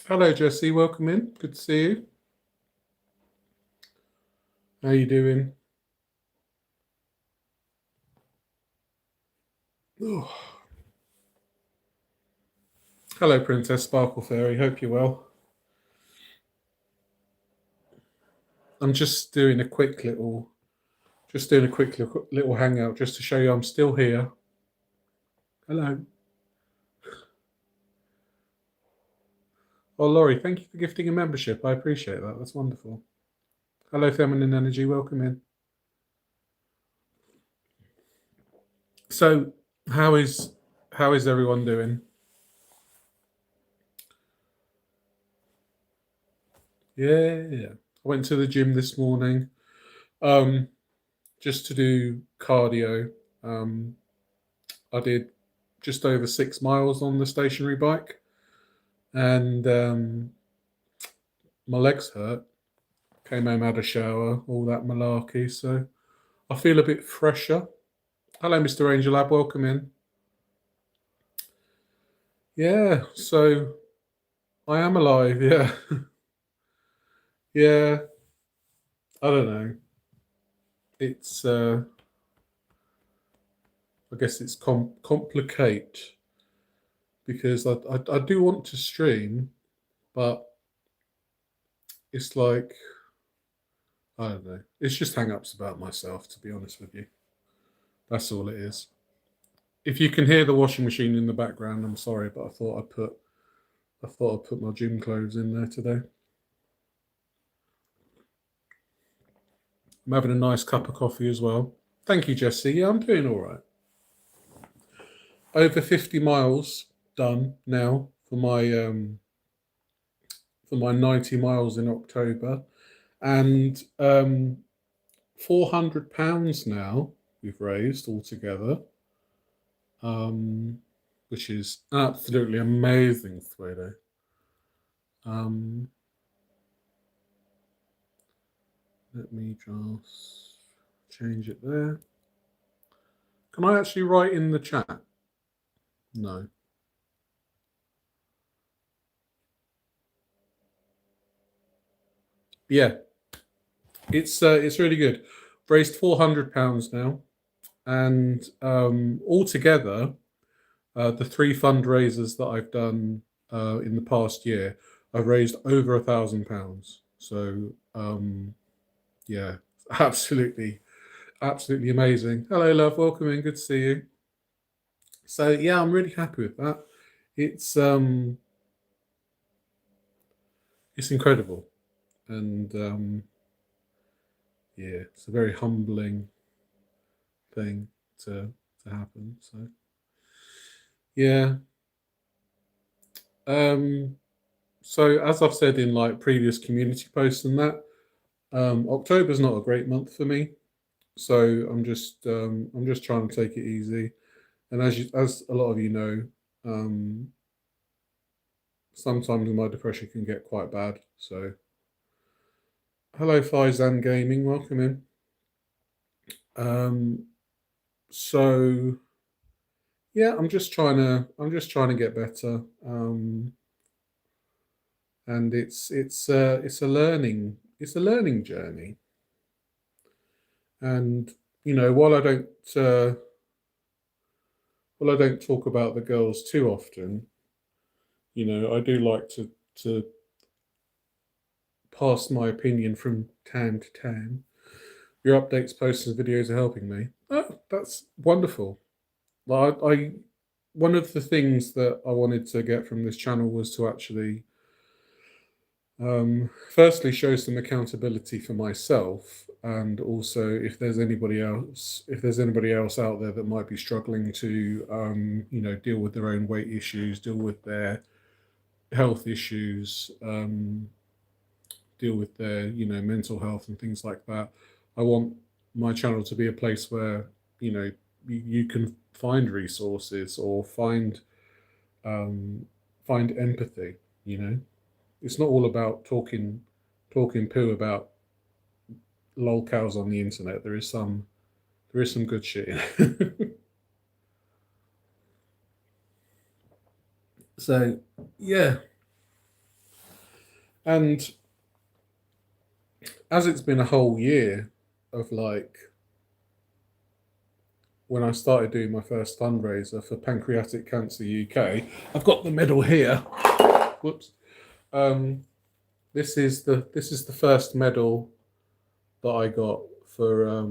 Hello, Jesse. Welcome in. Good to see you. How you doing? Oh. Hello, Princess Sparkle Fairy. Hope you're well. I'm just doing a quick little hangout just to show you I'm still here. Hello. Oh, Laurie, thank you for gifting a membership. I appreciate that. That's wonderful. Hello, Feminine Energy. Welcome in. So, how is everyone doing? Yeah, I went to the gym this morning, um, just to do cardio. Um, I did just over 6 miles on the stationary bike, and my legs hurt. Came home, had a shower, all that malarkey. So I feel a bit fresher. Hello, Mr. Angel Lab. Welcome in. Yeah, so I am alive. Yeah, yeah. I don't know. It's I guess it's complicate because I do want to stream, but it's like I don't know. It's just hang-ups about myself, to be honest with you. That's all it is. If you can hear the washing machine in the background, I'm sorry, but I thought I'd put my gym clothes in there today. I'm having a nice cup of coffee as well. Thank you, Jesse. Yeah, I'm doing all right. Over 50 miles done now for my 90 miles in October, and £400 now we've raised altogether, um, which is absolutely amazing, Thredo. Um, let me just change it there. Can I actually write in the chat? No. Yeah, it's really good. Raised £400 now, and altogether, the three fundraisers that I've done in the past year, I've raised over £1,000. So yeah, absolutely, absolutely amazing. Hello, love. Welcome in. Good to see you. So yeah, I'm really happy with that. It's um, it's incredible, and yeah, it's a very humbling thing to happen. So yeah. Um, so as I've said in like previous community posts and that, October's not a great month for me. So I'm just trying to take it easy. And as a lot of you know, um, sometimes my depression can get quite bad. So hello, Faizan Gaming, welcome in. Um, so yeah, I'm just trying to get better. And it's a learning journey. And you know, while I don't talk about the girls too often, you know, I do like to pass my opinion from time to time. Your updates, posts, and videos are helping me. Oh, that's wonderful. I one of the things that I wanted to get from this channel was to actually, firstly, show some accountability for myself, and also if there's anybody else out there that might be struggling to, you know, deal with their own weight issues, deal with their health issues, deal with their, you know, mental health and things like that. I want my channel to be a place where, you know, you can find resources or um, find empathy. You know, it's not all about talking poo about lolcows on the internet. There is some good shit in it. So yeah, and as it's been a whole year of like when I started doing my first fundraiser for Pancreatic Cancer UK, I've got the medal here. Whoops. Um, this is the first medal that I got for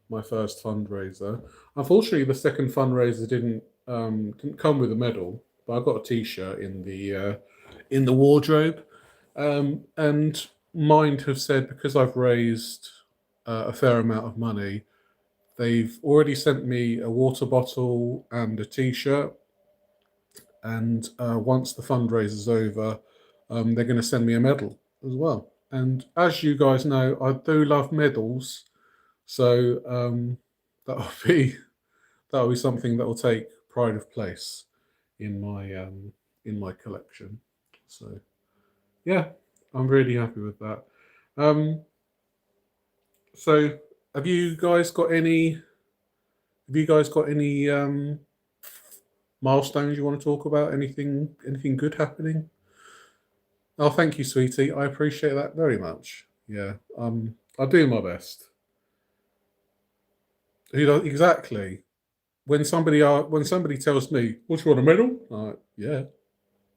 my first fundraiser. Unfortunately, the second fundraiser didn't come with a medal, but I got a T-shirt in the wardrobe, and Mind have said because I've raised a fair amount of money, they've already sent me a water bottle and a T-shirt, and once the fundraiser's over, they're going to send me a medal as well. And as you guys know, I do love medals, so that'll be that'll be something that will take pride of place in my collection. So yeah, I'm really happy with that. Um, so have you guys got any? Have you guys got any milestones you want to talk about? Anything good happening? Oh, thank you, sweetie. I appreciate that very much. Yeah, I'll do my best. Exactly. When somebody tells me, "What, you want a medal?" Yeah,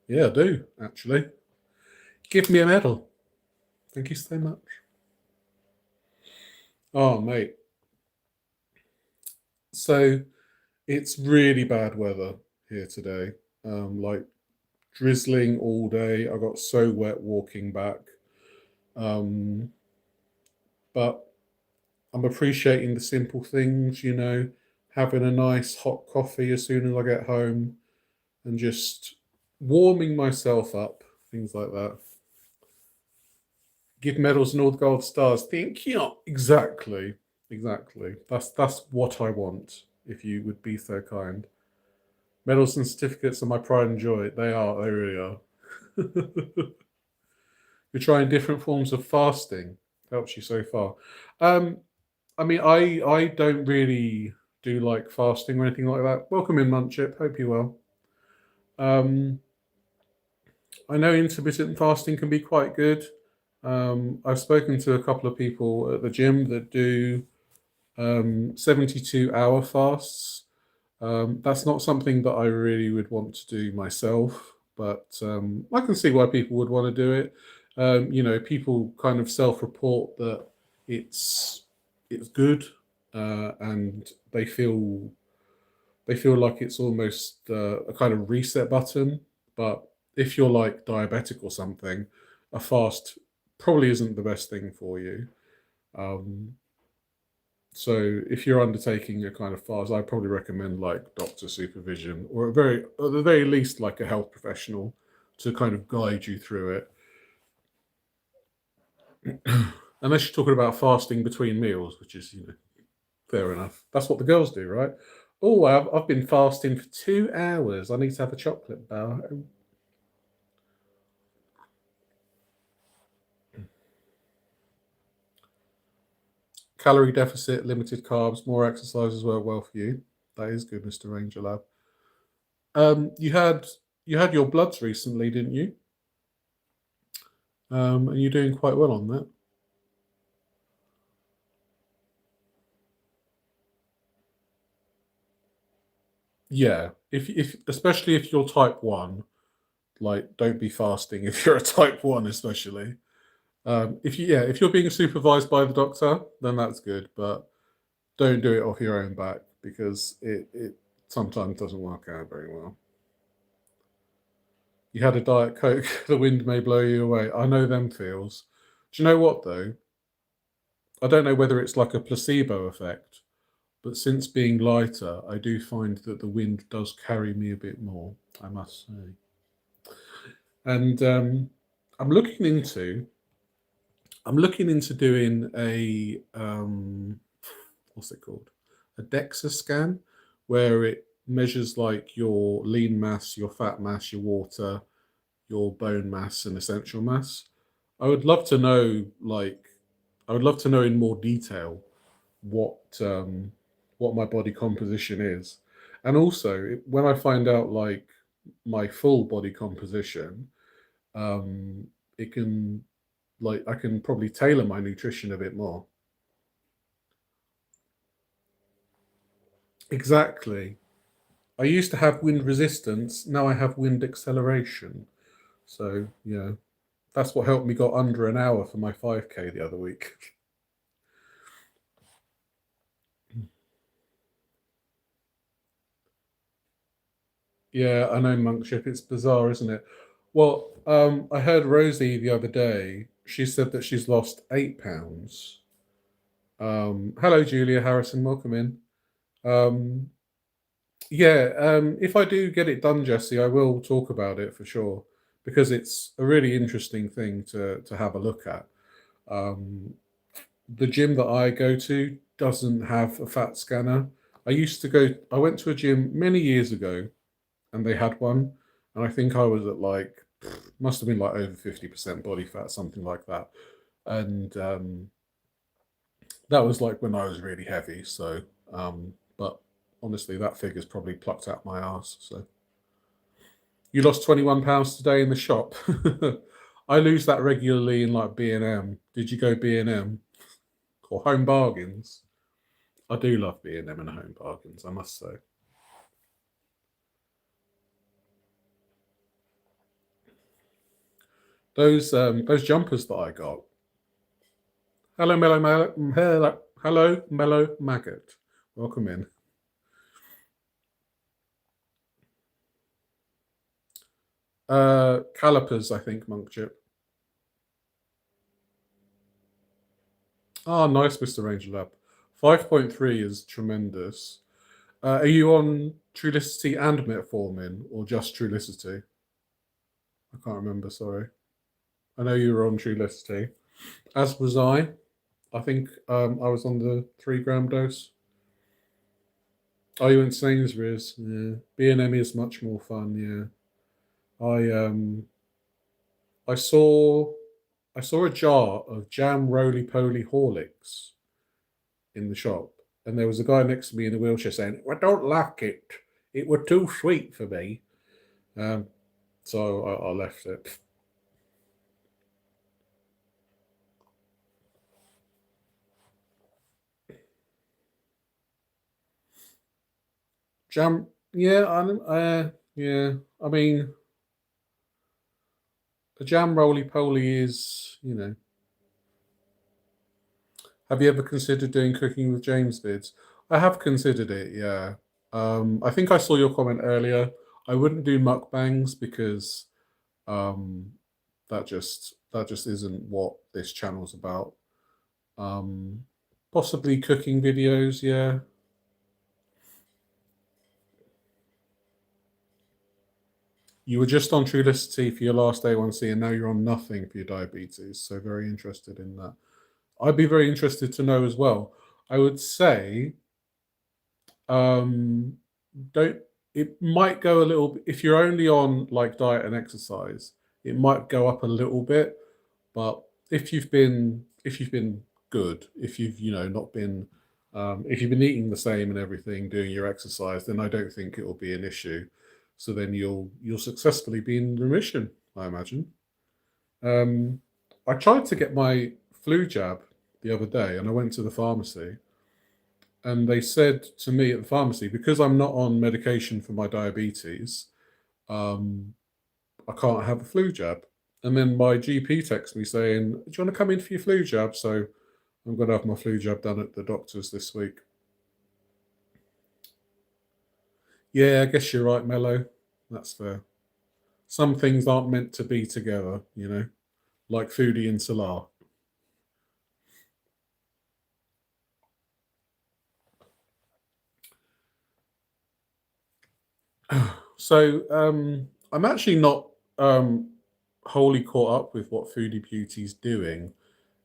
yeah, I do actually. Give me a medal. Thank you so much. Oh, mate. So it's really bad weather here today. Like drizzling all day. I got so wet walking back. Um, but I'm appreciating the simple things, having a nice hot coffee as soon as I get home and just warming myself up, things like that. Give medals and all the gold stars. Thank you. Exactly. Exactly. That's what I want, if you would be so kind. Medals and certificates are my pride and joy. They are, they really are. You're trying different forms of fasting. Helps you so far. Um, I mean, I don't really do like fasting or anything like that. Welcome in, Munchip. Hope you're well. Um, I know intermittent fasting can be quite good. I've spoken to a couple of people at the gym that do 72-hour fasts. That's not something that I really would want to do myself, but I can see why people would want to do it. People kind of self-report that it's it's good, and they feel like it's almost a kind of reset button. But if you're like diabetic or something, a fast probably isn't the best thing for you. Um, so if you're undertaking a kind of fast, I'd probably recommend like doctor supervision or at the very least, like a health professional to kind of guide you through it. Unless you're talking about fasting between meals, which is, fair enough. That's what the girls do, right? Oh, I've been fasting for 2 hours. I need to have a chocolate bar. Calorie deficit, limited carbs, more exercise as well for you. That is good, Mr. Ranger Lab. You had your bloods recently, didn't you? And you're doing quite well on that. Yeah, if especially if you're type one, like don't be fasting if you're a type one, especially. If you're being supervised by the doctor, then that's good, but don't do it off your own back because it sometimes doesn't work out very well. You had a diet coke, the wind may blow you away. I know them feels. Do you know what though? I don't know whether it's like a placebo effect, but since being lighter, I do find that the wind does carry me a bit more, I must say. And I'm looking into I'm looking into doing a what's it called? A DEXA scan, where it measures like your lean mass, your fat mass, your water, your bone mass, and essential mass. I would love to know, like, I would love to know in more detail what what my body composition is, and also when I find out like my full body composition, um, it can, like, I can probably tailor my nutrition a bit more. Exactly. I used to have wind resistance. Now I have wind acceleration. So yeah, that's what helped me got under an hour for my 5K the other week. Yeah, I know, Monkship. It's bizarre, isn't it? Well, I heard Rosie the other day. She said that she's lost 8 pounds. Hello, Julia Harrison. Welcome in. Um, yeah, if I do get it done, Jesse, I will talk about it for sure because it's a really interesting thing to have a look at. Um, the gym that I go to doesn't have a fat scanner. I went to a gym many years ago and they had one. And I think I was at like, must have been like over 50% body fat, something like that. And that was like when I was really heavy. So, but honestly, that figure's probably plucked out my ass. So you lost 21 pounds today in the shop. I lose that regularly in like B&M. Did you go B&M or Home Bargains? I do love B&M and Home Bargains, I must say. Those jumpers that I got. Hello, Mellow Maggot. Welcome in. Calipers, I think, Monk Chip. Ah, nice, Mr. Ranger Lab. 5.3 is tremendous. Are you on Trulicity and Metformin or just Trulicity? I can't remember, sorry. I know you were on Trulicity. As was I. I think I was on the 3 gram dose. Are you in Sainsbury's? Yeah. B&M is much more fun, yeah. I saw I saw a jar of jam roly poly Horlicks in the shop, and there was a guy next to me in a wheelchair saying, "I don't like it. It were too sweet for me." Um, so I left it. Jam, yeah, yeah. I mean, a jam roly poly is, you know. Have you ever considered doing cooking with James vids? I have considered it, yeah. I think I saw your comment earlier. I wouldn't do mukbangs because um, that just isn't what this channel's about. Um, Possibly cooking videos, yeah. You were just on Trulicity for your last A1C, and now you're on nothing for your diabetes. So very interested in that. I'd be very interested to know as well. I would say, um, don't. It might go a little. If you're only on like diet and exercise, it might go up a little bit. But if you've been good, if you've not been, if you've been eating the same and everything, doing your exercise, then I don't think it will be an issue. So then you'll successfully be in remission, I imagine. Um, I tried to get my flu jab the other day, and I went to the pharmacy, and they said to me at the pharmacy, because I'm not on medication for my diabetes, um, I can't have a flu jab. And then my GP texts me saying, "Do you want to come in for your flu jab?" So I'm going to have my flu jab done at the doctor's this week. Yeah, I guess you're right, Mello. That's fair. Some things aren't meant to be together, like Foodie and Salah. So I'm actually not wholly caught up with what Foodie Beauty's doing.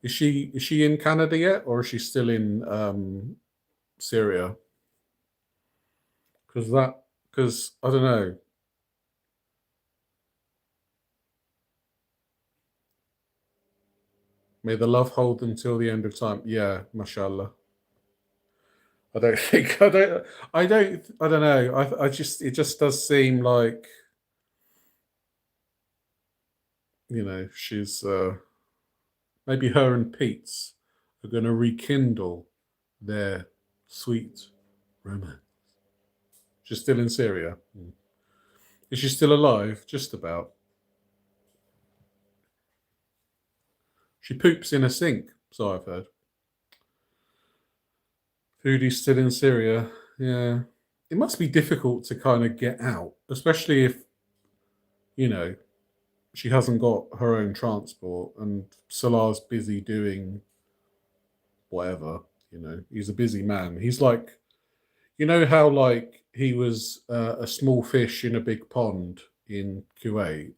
Is she in Canada yet, or is she still in Syria? Because I don't know. May the love hold them till the end of time. Yeah, mashallah. I don't think I don't know. I just it just does seem like she's maybe her and Pete's are going to rekindle their sweet romance. She's still in Syria. Is she still alive? Just about. She poops in a sink, so I've heard. Foodie's still in Syria. Yeah. It must be difficult to kind of get out, especially if, you know, she hasn't got her own transport and Salar's busy doing whatever. He's a busy man. He's like, how like he was a small fish in a big pond in Kuwait.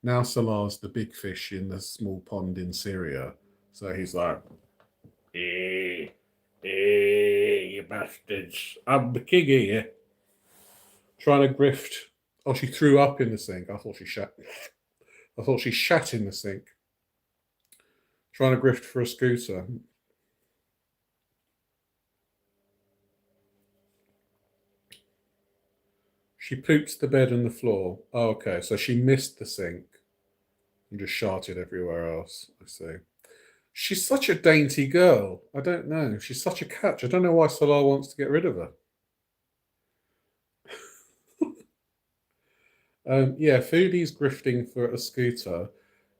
Now Salar's the big fish in the small pond in Syria. So he's like, eh, you bastards. I'm the king here. Trying to grift. Oh, she threw up in the sink. I thought she shat. I thought she shat in the sink. Trying to grift for a scooter. She pooped the bed and the floor. Oh, okay. So she missed the sink and just sharted everywhere else. I see. She's such a dainty girl. I don't know. She's such a catch. I don't know why Salah wants to get rid of her. Yeah, Foodie's grifting for a scooter.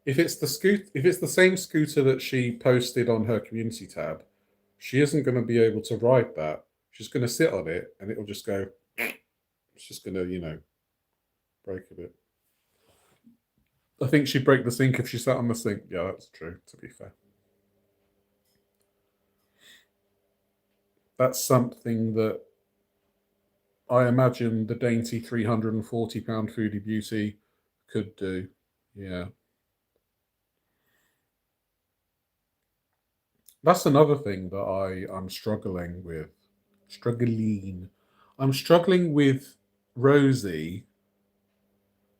If it's the same scooter that she posted on her community tab, she isn't going to be able to ride that. She's going to sit on it, and it'll just go. It's just going to, break a bit. I think she'd break the sink if she sat on the sink. Yeah, that's true. To be fair, that's something that I imagine the dainty £340 Foodie Beauty could do. Yeah. That's another thing that I'm struggling with. Struggling. I'm struggling with Rosie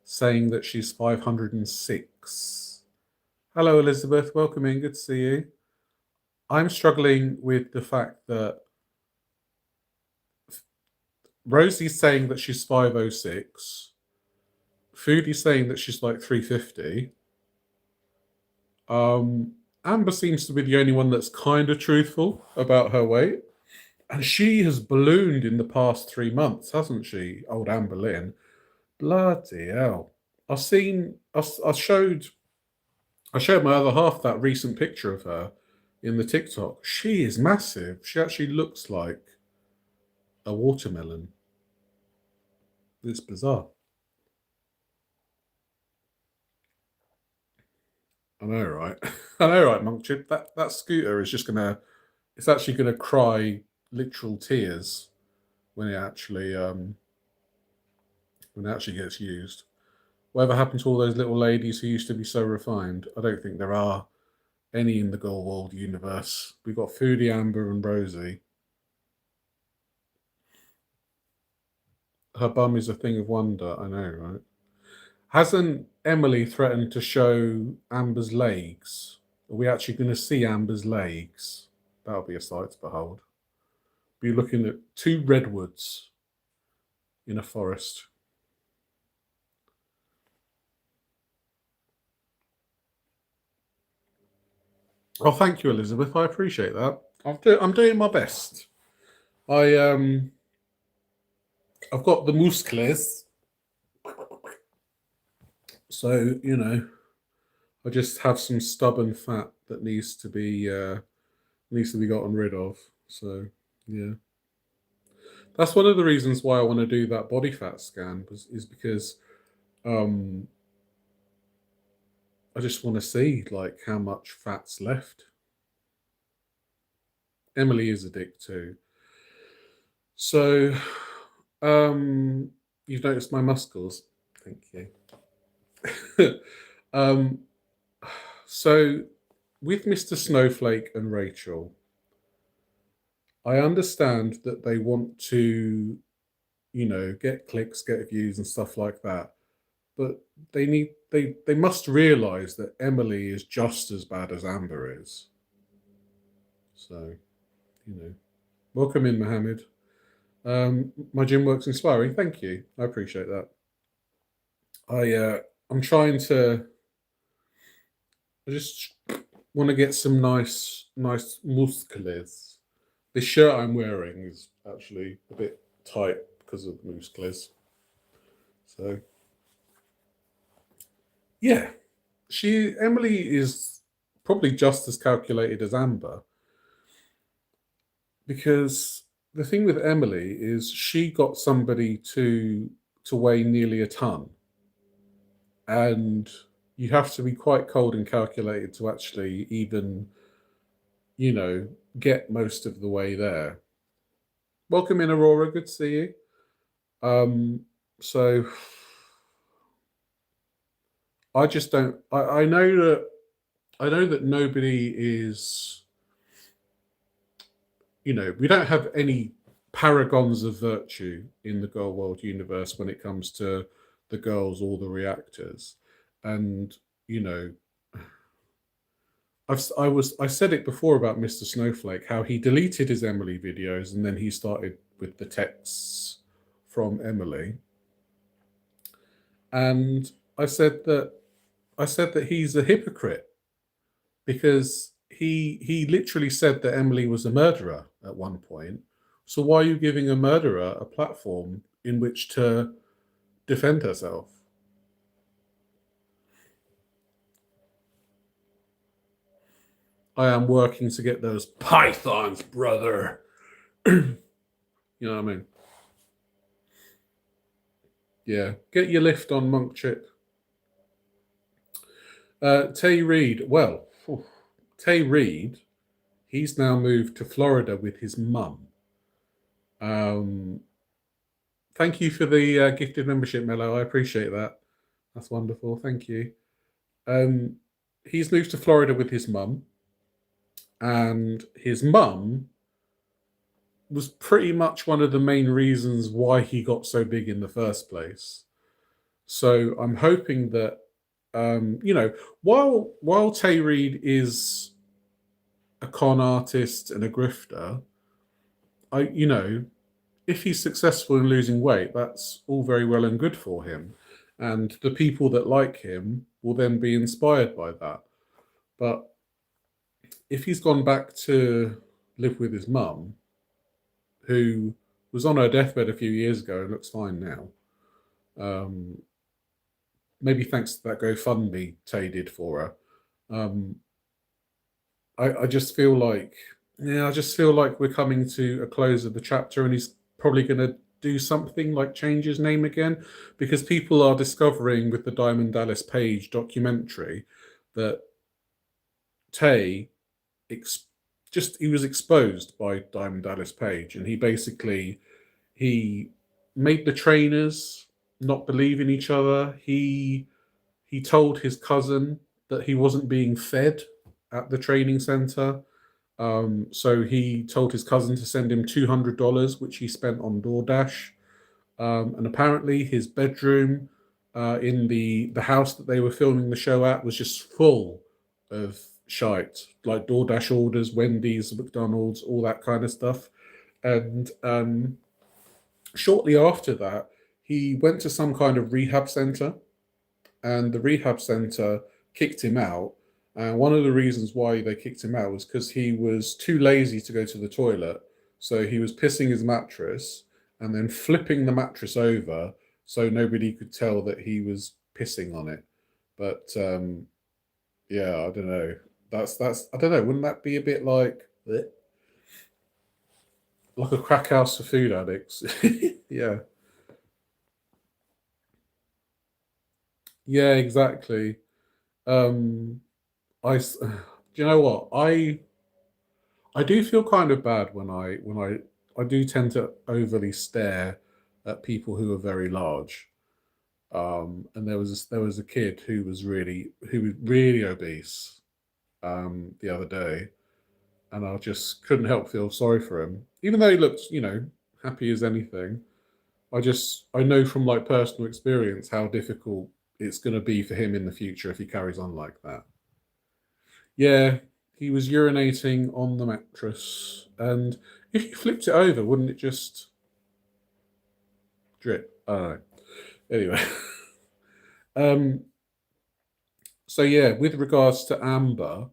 saying that she's 506. Hello, Elizabeth. Welcome in. Good to see you. I'm struggling with the fact that Rosie's saying that she's 506. Foodie's saying that she's like 350. Amber seems to be the only one that's kind of truthful about her weight. And she has ballooned in the past 3 months, hasn't she? Old Amber Lynn. Bloody hell. I've seen, I showed my other half that recent picture of her in the TikTok. She is massive. She actually looks like a watermelon. It's bizarre. I know, right? I know, right, Monk Chip? That scooter is just it's actually gonna cry literal tears when it actually gets used. Whatever happened to all those little ladies who used to be so refined? I don't think there are any in the Gold universe. We've got Foodie, Amber, and Rosie. Her bum is a thing of wonder. I know, right? Hasn't Emily threatened to show Amber's legs? Are we actually going to see Amber's legs? That'll be a sight to behold. Be looking at two redwoods in a forest. Oh, thank you, Elizabeth. I appreciate that. I'm doing my best. I've got the muscles, so I just have some stubborn fat that needs to be gotten rid of. So yeah, that's one of the reasons why I want to do that body fat scan is because um, I just want to see like how much fat's left. Emily is a dick too. So you've noticed my muscles. Thank you. um, so with Mr. Snowflake and Rachel, I understand that they want to, get clicks, get views, and stuff like that. But they must realize that Emily is just as bad as Amber is. So, welcome in, Mohammed. My gym works inspiring. Thank you. I appreciate that. I'm trying to I just want to get some nice muscles. This shirt I'm wearing is actually a bit tight because of the muscles. So yeah, Emily is probably just as calculated as Amber, because the thing with Emily is she got somebody to weigh nearly a ton, and you have to be quite cold and calculated to actually even, you know, get most of the way there. Welcome in, Aurora. Good to see you. Um, so I just don't. I know that nobody is. You know, we don't have any paragons of virtue in the Girl World universe when it comes to the girls or the reactors, and you know, I said it before about Mr. Snowflake, how he deleted his Emily videos and then he started with the texts from Emily, and I said that he's a hypocrite because he literally said that Emily was a murderer at one point. So why are you giving a murderer a platform in which to defend herself? I am working to get those pythons, brother. You know what I mean? Yeah. Get your lift on, Monk Chick. Tay Reid. Well, Tay Reid, he's now moved to Florida with his mum. Um, Thank you for the gifted membership, Mello. I appreciate that. That's wonderful. Thank you. Um, he's moved to Florida with his mum, and his mum was pretty much one of the main reasons why he got so big in the first place. So I'm hoping that, you know, while Tay Reid is a con artist and a grifter, you know, if he's successful in losing weight, that's all very well and good for him, and the people that like him will then be inspired by that. But if he's gone back to live with his mum, who was on her deathbed a few years ago and looks fine now, um, maybe thanks to that GoFundMe Tay did for her, um, I just feel like, yeah, I just feel like we're coming to a close of the chapter, and he's probably going to do something like change his name again, because people are discovering with the Diamond Dallas Page documentary that Tay ex- just he was exposed by Diamond Dallas Page, and he made the trainers not believe in each other. He told his cousin that he wasn't being fed at the training center. So he told his cousin to send him $200, which he spent on DoorDash. And apparently, his bedroom in the house that they were filming the show at was just full of shite, like DoorDash orders, Wendy's, McDonald's, all that kind of stuff. And shortly after that, he went to some kind of rehab center, and the rehab center kicked him out. And one of the reasons why they kicked him out was because he was too lazy to go to the toilet. So he was pissing his mattress and then flipping the mattress over so nobody could tell that he was pissing on it. But yeah, I don't know. That's I don't know. Wouldn't that be a bit like a crack house for food addicts? Yeah, yeah, exactly. Um, do you know what I do feel kind of bad when I do tend to overly stare at people who are very large. And there was a kid who was really obese the other day, and I just couldn't help feel sorry for him, even though he looked, you know, happy as anything. I know from like personal experience how difficult it's going to be for him in the future if he carries on like that. Yeah, he was urinating on the mattress, and if you flipped it over, wouldn't it just drip? I don't know. Anyway, um, So yeah, with regards to Amber,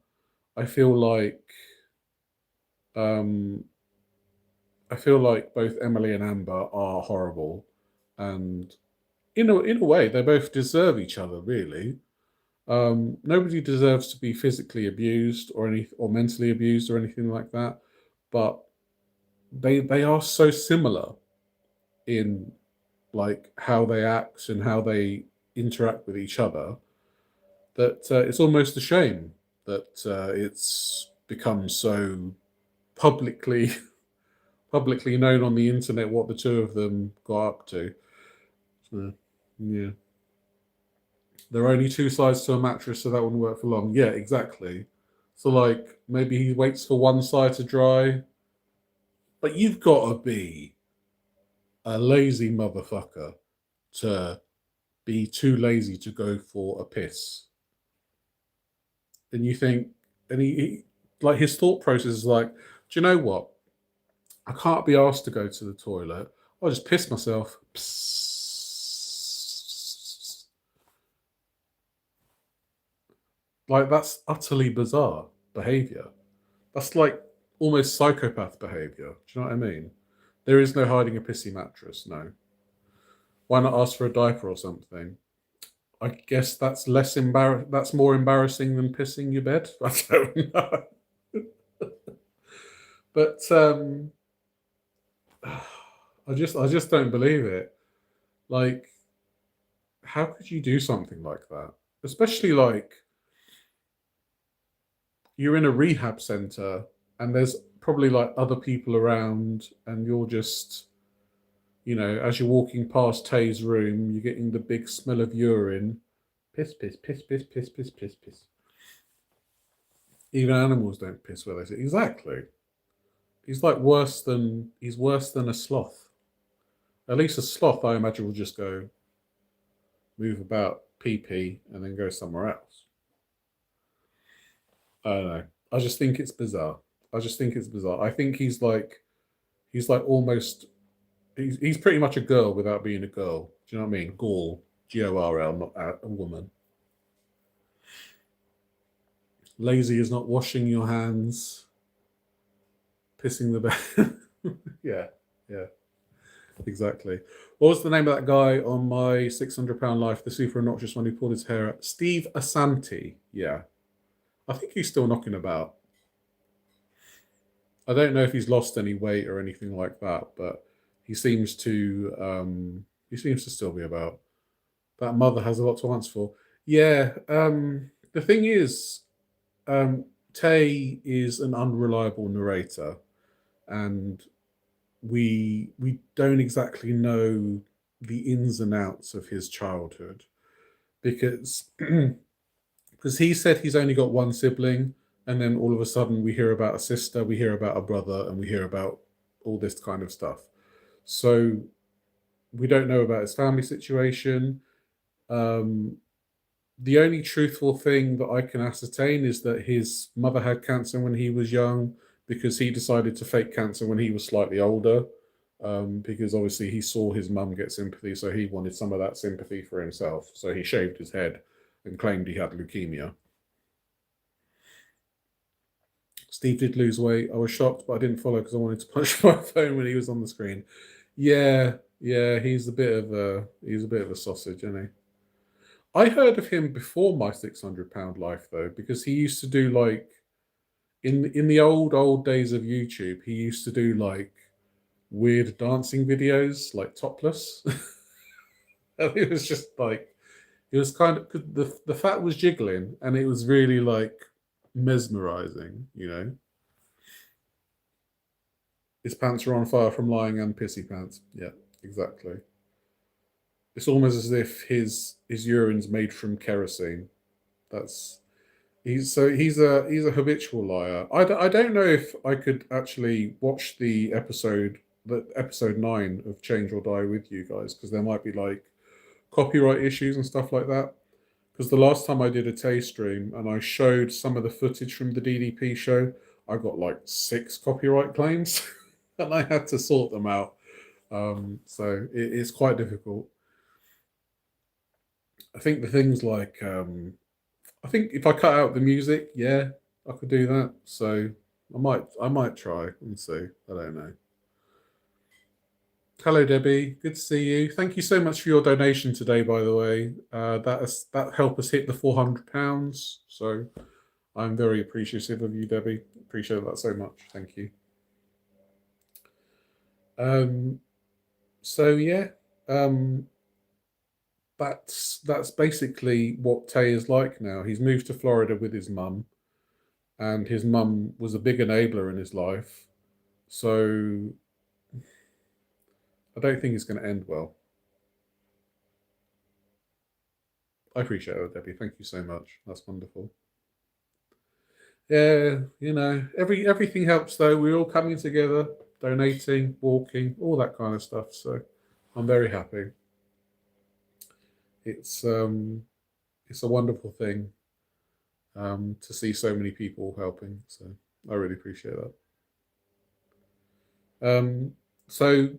I feel like um, I feel like both Emily and Amber are horrible, and in a way, they both deserve each other. Really, nobody deserves to be physically abused or mentally abused or anything like that. But they are so similar in like how they act and how they interact with each other that it's almost a shame that it's become so publicly publicly known on the internet what the two of them got up to. So, yeah, there are only two sides to a mattress, so that wouldn't work for long. Yeah, exactly. So like maybe he waits for one side to dry, but you've got to be a lazy motherfucker to be too lazy to go for a piss. And you think, and he like his thought process is like, do you know what? I can't be asked to go to the toilet. I'll just piss myself. Psst. Like that's utterly bizarre behavior. That's like almost psychopath behavior. Do you know what I mean? There is no hiding a pissy mattress. No. Why not ask for a diaper or something? I guess that's less That's more embarrassing than pissing your bed. I don't know. But I just don't believe it. Like, how could you do something like that? Especially like you're in a rehab center and there's probably like other people around and you're just, as you're walking past Tay's room, you're getting the big smell of urine. Piss, piss, piss, piss, piss, piss, piss, piss. Even animals don't piss where they sit. Exactly. He's worse than a sloth. At least a sloth, I imagine, will just go move about, pee pee, and then go somewhere else. I don't know. I just think it's bizarre. I just think it's bizarre. I think he's like almost he's pretty much a girl without being a girl. Do you know what I mean? Gorl, Gorl, not a woman. Lazy is not washing your hands, pissing the bed. Yeah, yeah, exactly. What was the name of that guy on my £600 life? The super obnoxious one who pulled his hair out. Steve Asante. Yeah, I think he's still knocking about. I don't know if he's lost any weight or anything like that, but he seems to still be about. That mother has a lot to answer for. Yeah. The thing is, um, Tay is an unreliable narrator, and we don't exactly know the ins and outs of his childhood because because he said he's only got one sibling, and then all of a sudden we hear about a sister, we hear about a brother, and we hear about all this kind of stuff. So we don't know about his family situation. Um, the only truthful thing that I can ascertain is that his mother had cancer when he was young because he decided to fake cancer when he was slightly older. Because obviously he saw his mum get sympathy, so he wanted some of that sympathy for himself. So he shaved his head and claimed he had leukemia. Steve did lose weight. I was shocked, but I didn't follow because I wanted to punch my phone when he was on the screen. Yeah, yeah, he's a bit of a sausage, isn't he? I heard of him before my £600 life though, because he used to do like in the old days of YouTube, he used to do like weird dancing videos, like topless. And it was just like it was kind of the fat was jiggling, and it was really like mesmerizing. His pants are on fire from lying and pissy pants. Yeah, exactly. It's almost as if his urine's made from kerosene. That's he's a habitual liar. I don't know if I could actually watch the episode 9 of Change or Die with you guys because there might be like copyright issues and stuff like that. Because the last time I did a taste stream and I showed some of the footage from the DDP show, I got like 6 copyright claims, and I had to sort them out. So it's quite difficult. I think the things like I think if I cut out the music, yeah, I could do that. So I might try and see. I don't know. Hello, Debbie. Good to see you. Thank you so much for your donation today. By the way, that helped us hit the £400. So I'm very appreciative of you, Debbie. Appreciate that so much. Thank you. Um, so yeah, um, that's basically what Tay is like now. He's moved to Florida with his mum, and his mum was a big enabler in his life. So I don't think it's going to end well. I appreciate it, Debbie. Thank you so much. That's wonderful. Yeah, everything helps though. We're all coming together, donating, walking, all that kind of stuff. So I'm very happy. It's um it's a wonderful thing to see so many people helping. So I really appreciate that. So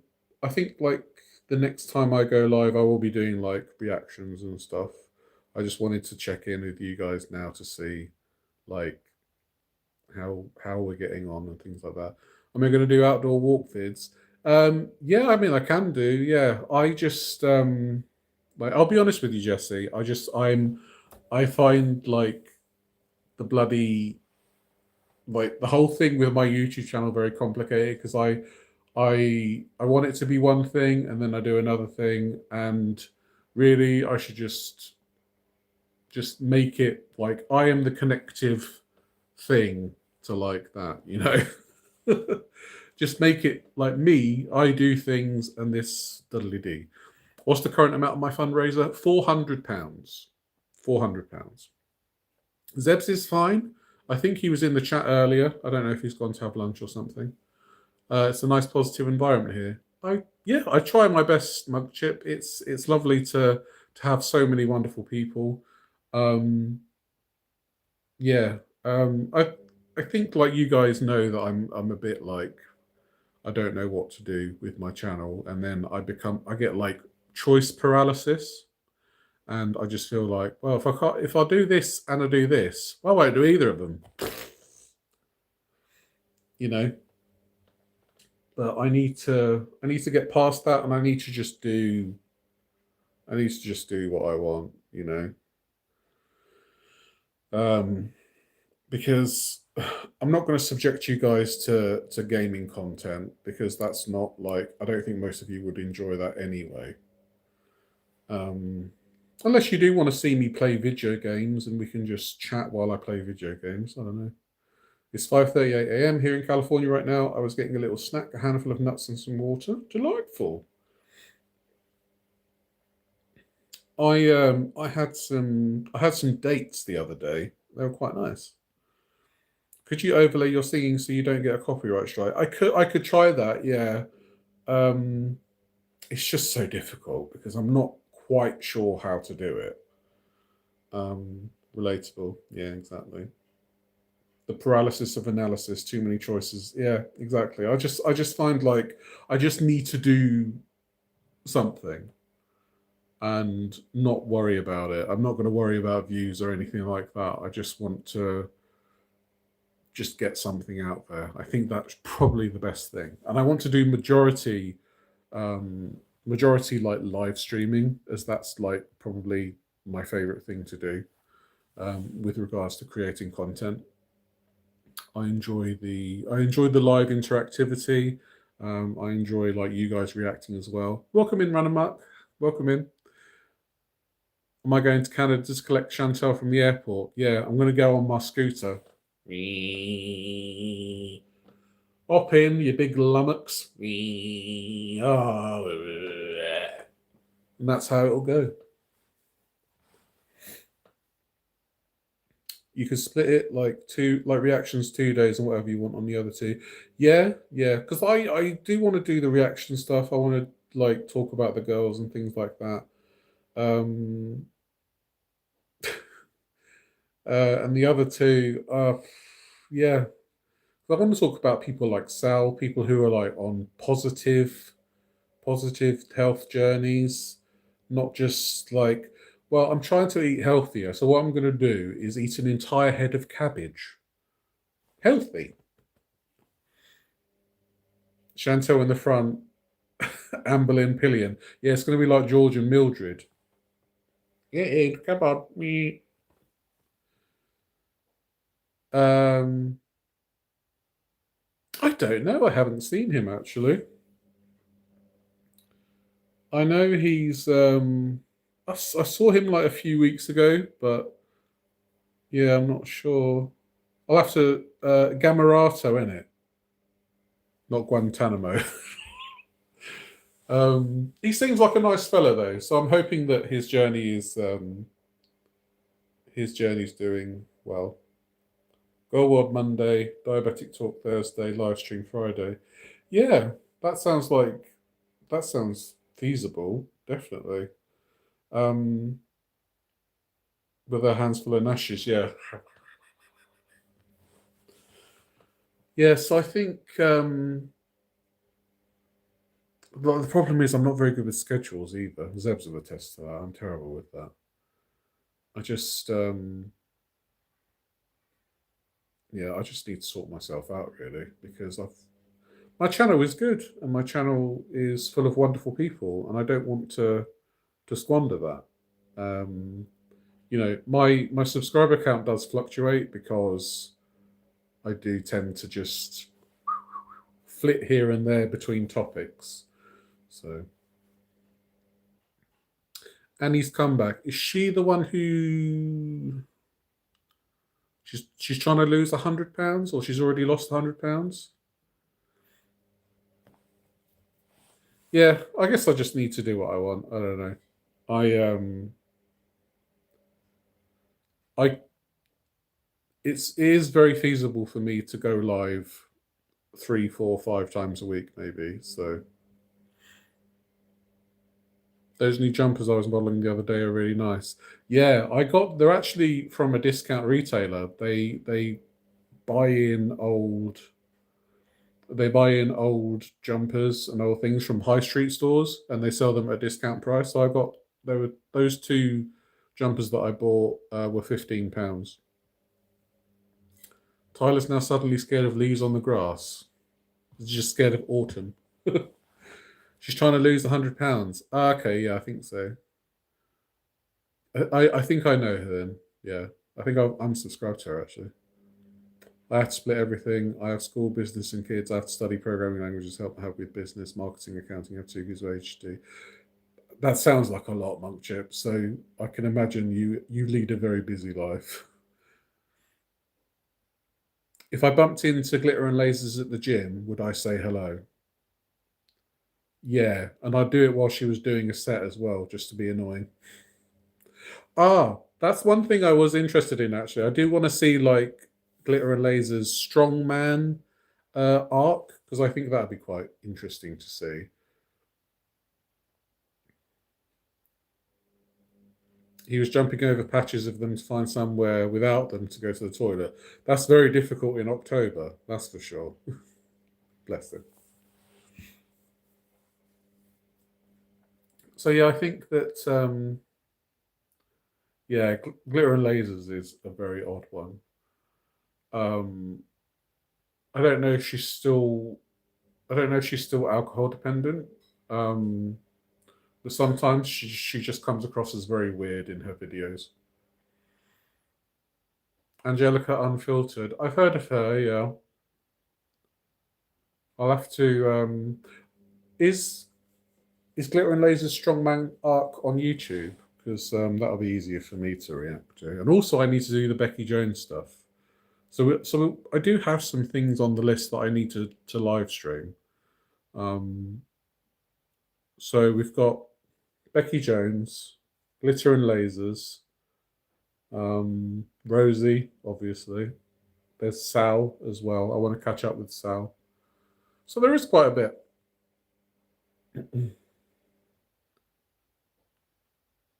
I think like the next time I go live, I will be doing like reactions and stuff. I just wanted to check in with you guys now to see like how we're getting on and things like that. Am I going to do outdoor walk vids? Yeah, I mean I can do. Yeah, I just like I'll be honest with you, Jesse. I find like the bloody like the whole thing with my YouTube channel very complicated because I want it to be one thing and then I do another thing and really I should just make it like I am the connective thing to like that, just make it like me, I do things and this diddly dee. What's the current amount of my fundraiser? £400. £400. Zeb's is fine. I think he was in the chat earlier. I don't know if he's gone to have lunch or something. It's a nice positive environment here. I try my best, Mugchip. It's lovely to have so many wonderful people. Um, yeah, I think like you guys know that I'm a bit like I don't know what to do with my channel, and then I get like choice paralysis, and I just feel like well if I do this and I do this, well, I won't do either of them, you know. But I need to get past that, and I need to just do what I want. Um, because I'm not going to subject you guys to gaming content because that's not like I don't think most of you would enjoy that anyway. Um, unless you do want to see me play video games and we can just chat while I play video games. I don't know. It's 5:38 a.m. here in California right now. I was getting a little snack, a handful of nuts and some water. Delightful. I had some dates the other day. They were quite nice. Could you overlay your singing so you don't get a copyright strike? I could try that, yeah. Um, it's just so difficult because I'm not quite sure how to do it. Relatable, yeah, exactly. The paralysis of analysis, too many choices. Yeah, exactly. I just find like I just need to do something and not worry about it. I'm not going to worry about views or anything like that. I just want to just get something out there. I think that's probably the best thing. And I want to do majority like live streaming, as that's like probably my favorite thing to do with regards to creating content. I enjoy the live interactivity. I enjoy like you guys reacting as well. Welcome in, Run Amok. Welcome in. Am I going to Canada to collect Chantel from the airport? Yeah, I'm going to go on my scooter. Hop in, you big lummocks. And that's how it'll go. You can split it like reactions 2 days and whatever you want on the other two. Yeah, yeah. Because I do want to do the reaction stuff. I want to like talk about the girls and things like that. Um, and the other two, yeah. I want to talk about people like Sal, people who are like on positive health journeys, not just like, Well, I'm trying to eat healthier. So what I'm going to do is eat an entire head of cabbage. Healthy. Chantel in the front, Amberlynn Pillion. Yeah, it's going to be like George and Mildred. Yeah, come on, me. Um, I don't know. I haven't seen him actually. I know he's. I saw him like a few weeks ago, but yeah, I'm not sure. I'll have to. Gamerato, in it, not Guantanamo. He seems like a nice fella though, so I'm hoping that his journey's doing well. Go World Monday, Diabetic Talk Thursday, live stream Friday. Yeah, that sounds like that sounds feasible, definitely. Um, with our hands full of nashes, yeah. Yes, I think well, the problem is I'm not very good with schedules either. Zeb's will attest to that. I'm terrible with that. I just yeah, I just need to sort myself out really because I've my channel is good and my channel is full of wonderful people and I don't want to squander that. Um, my subscriber count does fluctuate because I do tend to just flit here and there between topics. So Annie's comeback, is she the one who she's trying to lose £100 or she's already lost £100? Yeah, I guess I just need to do what I want. I don't know. I it is very feasible for me to go live three, four, 5 times a week, maybe. So those new jumpers I was modeling the other day are really nice. Yeah, they're actually from a discount retailer. They buy in old they buy in old jumpers and old things from high street stores and they sell them at a discount price. So I got there were those two jumpers that I bought were £15. Tyler's now suddenly scared of leaves on the grass. She's just scared of autumn. She's trying to lose £100. Okay, yeah, I think so. I think I know her then. Yeah, I think I'm subscribed to her actually. I have to split everything. I have school, business, and kids. I have to study programming languages, help with business, marketing, accounting. I have 2 kids with HD. That sounds like a lot, Monk Chip. So I can imagine you lead a very busy life. If I bumped into Glitter and Lasers at the gym, would I say hello? Yeah, and I'd do it while she was doing a set as well, just to be annoying. Ah, that's one thing I was interested in actually. I do want to see like Glitter and Laser's strongman arc because I think that'd be quite interesting to see. He was jumping over patches of them to find somewhere without them to go to the toilet. That's very difficult in October, that's for sure. Bless him. So yeah, I think that yeah, Glitter and Lasers is a very odd one. Um, I don't know if she's still I don't know if she's still alcohol dependent. Um, but sometimes she just comes across as very weird in her videos. Angelica Unfiltered. I've heard of her, yeah. I'll have to is is Glitter and Laser's Strongman arc on YouTube? Because that'll be easier for me to react to. And also I need to do the Becky Jones stuff. So I do have some things on the list that I need to live stream. Um, so we've got Becky Jones, Glitter and Lasers, Rosie, obviously. There's Sal as well. I want to catch up with Sal. So there is quite a bit.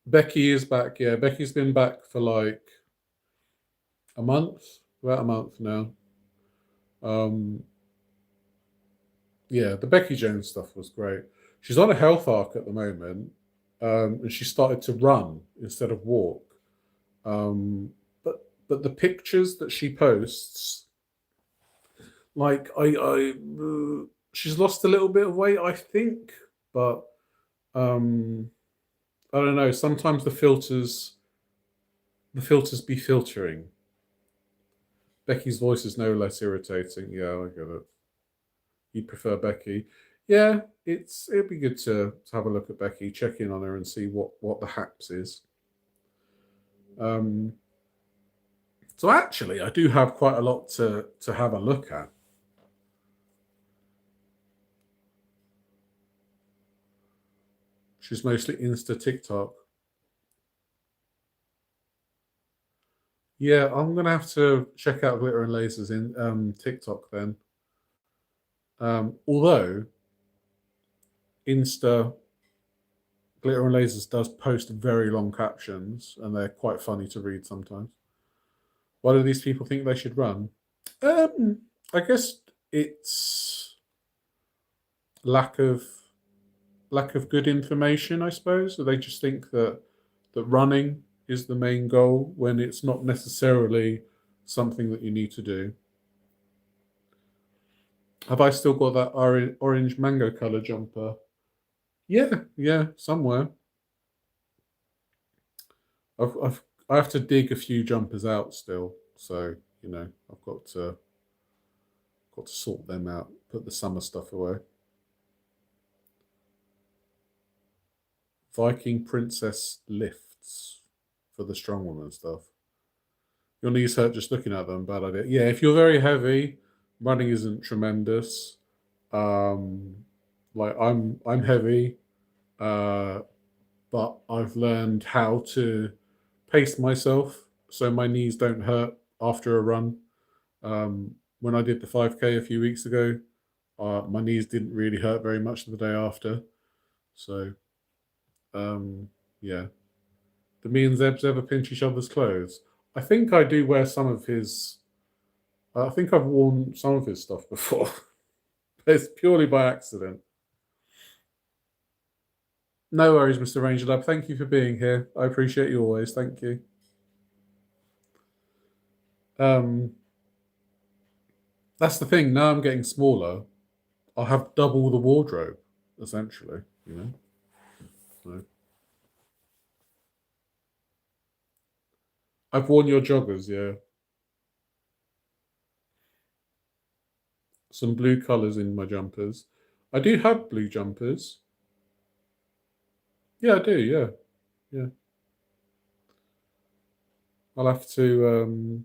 Becky is back. Yeah, Becky's been back for like a month, about a month now. Um, yeah, the Becky Jones stuff was great. She's on a health arc at the moment. and she started to run instead of walk. Um, but the pictures that she posts, like she's lost a little bit of weight, I think, but um, I don't know. Sometimes the filters be filtering. Becky's voice is no less irritating. Yeah, I get it. You prefer Becky. Yeah, it'd be good to have a look at Becky, check in on her, and see what the haps is. Um, so actually, I do have quite a lot to have a look at. She's mostly Insta TikTok. Yeah, I'm gonna have to check out Glitter and Lasers in TikTok then. Although Insta Glitter and Lasers does post very long captions, and they're quite funny to read sometimes. Why do these people think they should run? Um, I guess it's lack of lack of good information. I suppose, so they just think that running is the main goal when it's not necessarily something that you need to do. Have I still got that orange mango color jumper? Yeah, yeah, somewhere. I have to dig a few jumpers out still, so I've got to sort them out, put the summer stuff away. Viking princess lifts for the strong woman stuff. Your knees hurt just looking at them. Bad idea. Yeah, if you're very heavy, running isn't tremendous. Um, like I'm heavy, uh, but I've learned how to pace myself so my knees don't hurt after a run. When I did the 5K a few weeks ago, my knees didn't really hurt very much the day after. So, yeah. Do me and Zebs ever pinch each other's clothes? I think I do wear some of his. I think I've worn some of his stuff before. It's purely by accident. No worries, Mr. Ranger Lab. Thank you for being here. I appreciate you always. Thank you. Um, that's the thing. Now I'm getting smaller. I'll have double the wardrobe, essentially. So I've worn your joggers, yeah. Some blue colours in my jumpers. I do have blue jumpers. Yeah, I do. Yeah, yeah. I'll have to.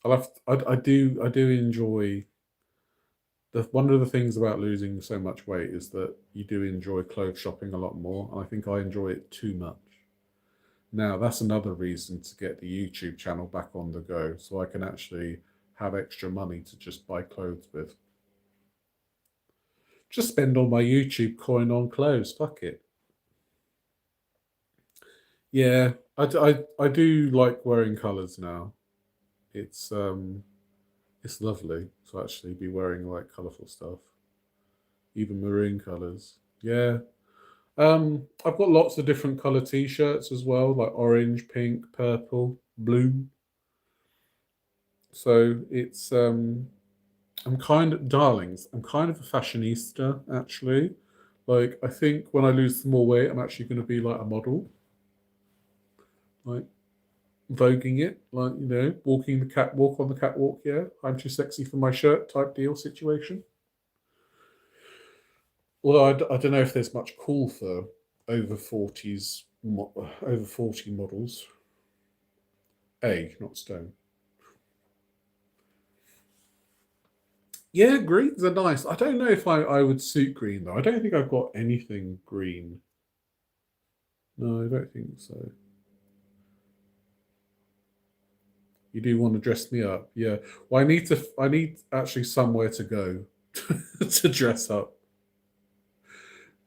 I'll have. I do enjoy. One of the things about losing so much weight is that you do enjoy clothes shopping a lot more. And I think I enjoy it too much. Now that's another reason to get the YouTube channel back on the go, so I can actually have extra money to just buy clothes with. Just spend all my YouTube coin on clothes. Fuck it. Yeah, I do like wearing colours now. It's lovely to actually be wearing like colourful stuff, even maroon colours. Yeah. I've got lots of different colour t-shirts as well, like orange, pink, purple, blue. So I'm kind of darlings. I'm kind of a fashionista actually. Like I think when I lose some more weight, I'm actually going to be like a model, like voguing it, like walking the catwalk on the catwalk. Yeah, I'm too sexy for my shirt type deal situation. Although I don't know if there's much call for over 40s, over 40 models. Not stone. Yeah, greens are nice. I don't know if I would suit green though. I don't think I've got anything green. No, I don't think so. You do want to dress me up, yeah. Well, I need actually somewhere to go to dress up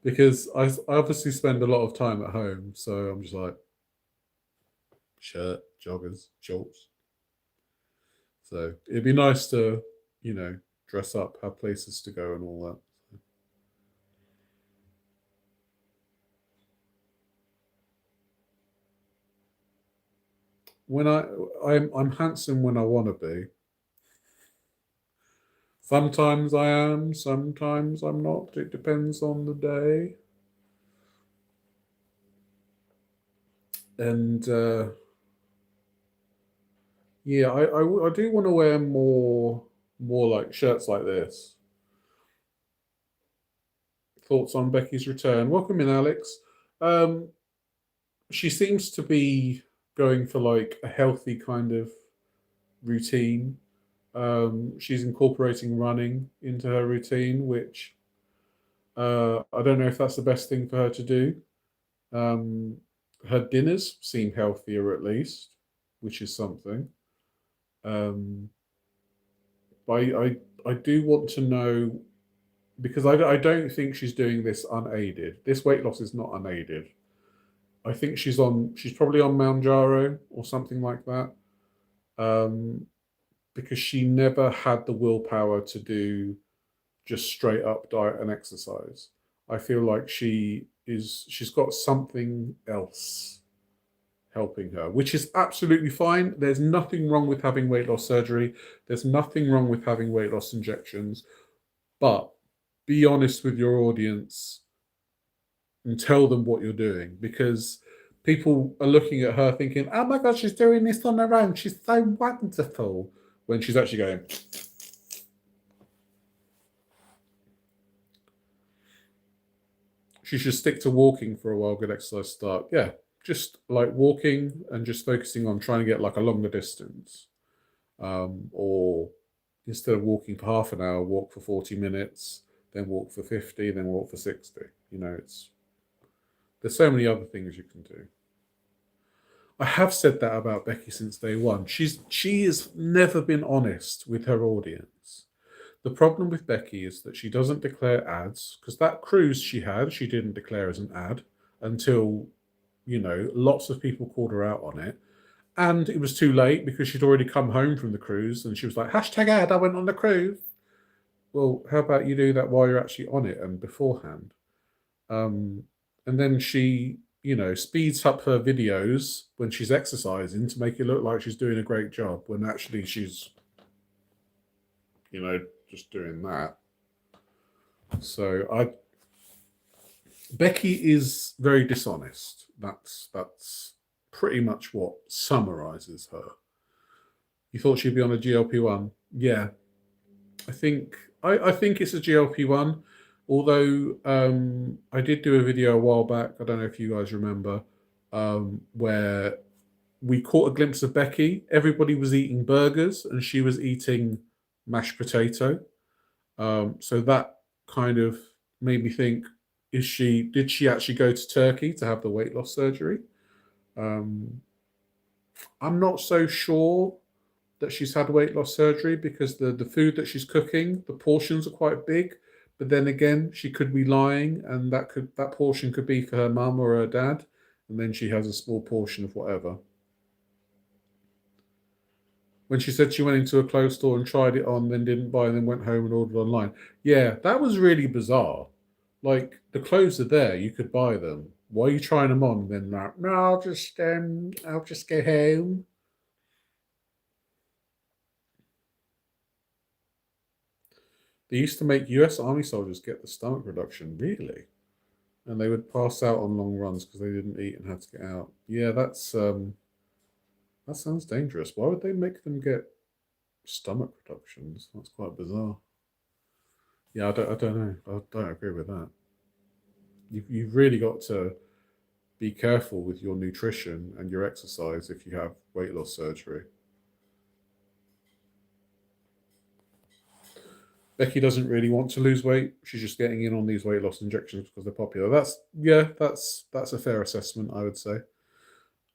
because I obviously spend a lot of time at home, so I'm just like shirt, joggers, shorts. So it'd be nice to, dress up, have places to go, and all that. when I'm handsome when I want to be. Sometimes I am, sometimes I'm not. It depends on the day. And yeah, I do want to wear more like shirts like this. Thoughts on Becky's return? Welcome in, Alex. Um, she seems to be going for like a healthy kind of routine. She's incorporating running into her routine, which I don't know if that's the best thing for her to do. Um, Her dinners seem healthier at least, which is something. Um, but I do want to know because I don't think she's doing this unaided. This weight loss is not unaided. I think she's probably on Mounjaro or something like that. Um, because she never had the willpower to do just straight up diet and exercise. I feel like she's got something else helping her, which is absolutely fine. There's nothing wrong with having weight loss surgery. There's nothing wrong with having weight loss injections. But be honest with your audience and tell them what you're doing because people are looking at her thinking, oh my God, she's doing this on her own. She's so wonderful. When she's actually going, she should stick to walking for a while, good exercise start. Yeah, just like walking and just focusing on trying to get like a longer distance. Or instead of walking for half an hour, walk for 40 minutes, then walk for 50, then walk for 60. There's so many other things you can do. I have said that about Becky since day one. She has never been honest with her audience. The problem with Becky is that she doesn't declare ads because that cruise she had, she didn't declare as an ad until, lots of people called her out on it. And it was too late because she'd already come home from the cruise and she was like, hashtag ad, I went on the cruise. Well, how about you do that while you're actually on it and beforehand? Um, and then she, speeds up her videos when she's exercising to make it look like she's doing a great job when actually she's, just doing that. So Becky is very dishonest. That's pretty much what summarizes her. You thought she'd be on a GLP-1? Yeah, I think it's a GLP-1. Although I did do a video a while back. I don't know if you guys remember, where we caught a glimpse of Becky. Everybody was eating burgers, and she was eating mashed potato. So that kind of made me think: did she actually go to Turkey to have the weight loss surgery? Um, I'm not so sure that she's had weight loss surgery because the food that she's cooking, the portions are quite big. But then again, she could be lying, and that portion could be for her mum or her dad, and then she has a small portion of whatever. When she said she went into a clothes store and tried it on, then didn't buy, and then went home and ordered online. Yeah, that was really bizarre. Like the clothes are there, you could buy them. Why are you trying them on? Then like, no, I'll just go home. They used to make U.S. Army soldiers get the stomach reduction, really, and they would pass out on long runs because they didn't eat and had to get out. Yeah, that sounds dangerous. Why would they make them get stomach reductions? That's quite bizarre. Yeah, I don't know. I don't agree with that. You've really got to be careful with your nutrition and your exercise if you have weight loss surgery. Becky doesn't really want to lose weight. She's just getting in on these weight loss injections because they're popular. That's a fair assessment, I would say.